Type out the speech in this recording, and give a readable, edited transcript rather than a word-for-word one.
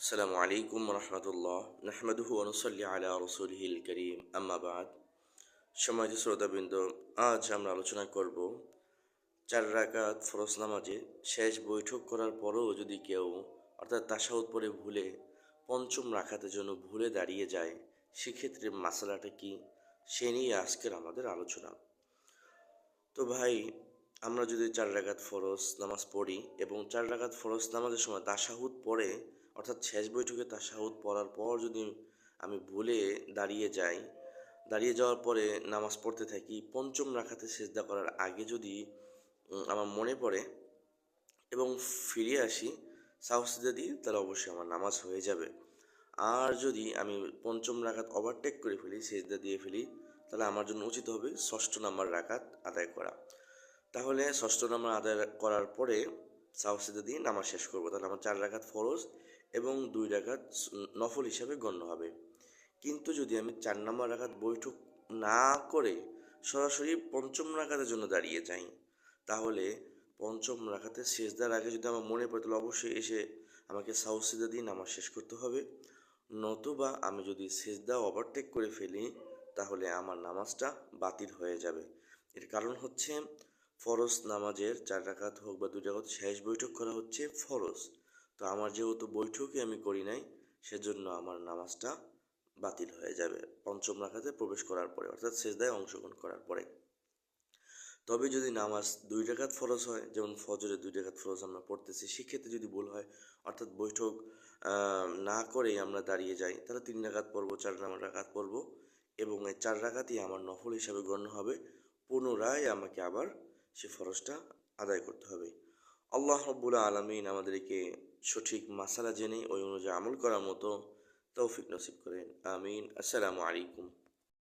আসসালামু আলাইকুম রহমতুল্লাহ নাহমাদুহু ওয়া নুসাল্লি আলা রাসূলিহিল কারীম আম্মা বাদ। সম্মানিত শ্রোতাবৃন্দ, আজ আমরা আলোচনা করব 4 রাকাত ফরজ নামাজে শেষ বৈঠক করার পরেও যদি কেউ অর্থাৎ তাশাহুদ পড়ে ভুলে পঞ্চম রাকাতের জন্য ভুলে দাঁড়িয়ে যায়, সেক্ষেত্রে মাসালাটা কি, সে নিয়ে আজকের আমাদের আলোচনা। তো ভাই, আমরা যদি 4 রাকাত ফরজ নামাজ পড়ি এবং 4 রাকাত ফরজ নামাজের সময় তাশাহুদ পড়ে অর্থাৎ শেষ বৈঠকে তাশাহুদ পড়ার পর যদি আমি ভুলে দাঁড়িয়ে যাই, দাঁড়িয়ে যাওয়ার পরে নামাজ পড়তে থাকি, পঞ্চম রাকাতে সেজদা করার আগে যদি আমার মনে পড়ে এবং ফিরে আসি সাহসিদা দিয়ে, তাহলে অবশ্যই আমার নামাজ হয়ে যাবে। আর যদি আমি পঞ্চম রাকাত ওভারটেক করে ফেলি, সেজদা দিয়ে ফেলি, তাহলে আমার জন্য উচিত হবে ষষ্ঠ নাম্বার রাকাত আদায় করা। তাহলে ষষ্ঠ নাম্বার আদায় করার পরে সাহসিদা দিয়ে নামাজ শেষ করবো। তাহলে আমার 4 রাকাত ফরজ এবং 2 রাকাত নফল হিসাবে গণ্য হবে। কিন্তু যদি আমি 4 নম্বর রাকাত বৈঠক না করে সরাসরি পঞ্চম রাকাতের জন্য দাঁড়িয়ে যাই, তাহলে পঞ্চম রাকাতের শেষদার আগে যদি আমার মনে পড়ে, তাহলে অবশ্যই এসে আমাকে সাহসিদা দিয়ে নামাজ শেষ করতে হবে। নতুবা আমি যদি সেজদা ওভারটেক করে ফেলি, তাহলে আমার নামাজটা বাতিল হয়ে যাবে। এর কারণ হচ্ছে, ফরজ নামাজের 4 রাকাত হোক বা 2 রাকাত শেষ বৈঠক করা হচ্ছে ফরজ। তো আমার যেহেতু বৈঠকই আমি করি নাই, সেজন্য আমার নামাজটা বাতিল হয়ে যাবে পঞ্চম রাকাতে প্রবেশ করার পরে, অর্থাৎ সেজদায় অংশগ্রহণ করার পরে। তবে যদি নামাজ 2 রাকাত ফরজ হয়, যেমন ফজরে 2 রাকাত ফরজ আমরা পড়তেছি, সেক্ষেত্রে যদি ভুল হয় অর্থাৎ বৈঠক না করেই আমরা দাঁড়িয়ে যাই, তাহলে 3 রাকাত পড়বো, 4 রাকাত পড়বো এবং এই 4 রাকাতই আমার নফল হিসাবে গণ্য হবে। পুনরায় আমাকে আবার সে ফরজটা আদায় করতে হবে। আল্লাহ রব্বুল আলামিন আমাদেরকে সঠিক মাসালা জেনে ওই অনুযায়ী আমল করার মতো তৌফিক নসিব করেন। আমিন। আসসালামু আলাইকুম।